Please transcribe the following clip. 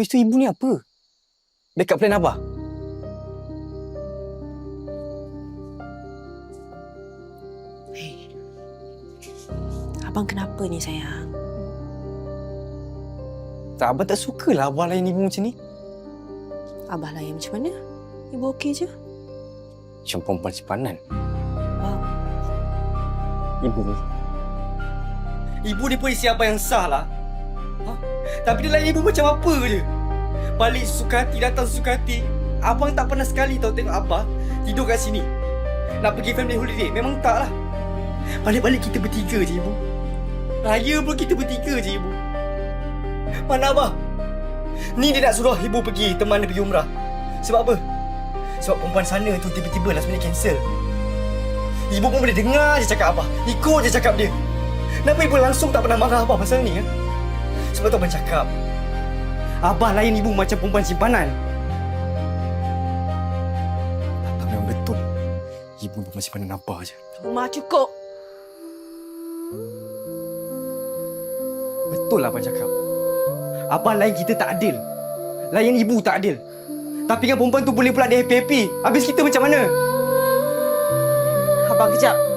Habis tu ibu ni apa? Backup plan Abah? Hei, abang kenapa ni sayang? Tak, Abah tak sukalah Abah layan ibu macam ni. Abah layan macam mana? Ibu okey je? Macam perempuan simpanan. Bang, Ibu ni pun isi abang yang sah lah. Tapi dia layan ibu macam apa je. Balik suka hati, datang suka hati. Abang tak pernah sekali tau tengok abah tidur kat sini. Nak pergi family holiday, memang tak lah. Balik-balik kita bertiga je ibu. Raya pun kita bertiga je ibu. Mana abah? Ni dia nak suruh ibu pergi teman dia pergi umrah. Sebab apa? Sebab perempuan sana tu tiba-tiba last minute cancel. Ibu pun boleh dengar je cakap abah. Ikut je cakap dia. Kenapa ibu langsung tak pernah marah abah pasal ni? Sebab tu abang cakap, abah layan ibu macam perempuan simpanan. Abah memang betul. Ibu perempuan simpanan Abah je. rumah cukup. Betul lah abang cakap. Abah layan kita tak adil. Layan ibu tak adil. Tapi kan perempuan tu boleh pula dia happy-happy. Habis kita macam mana? Abang kejap.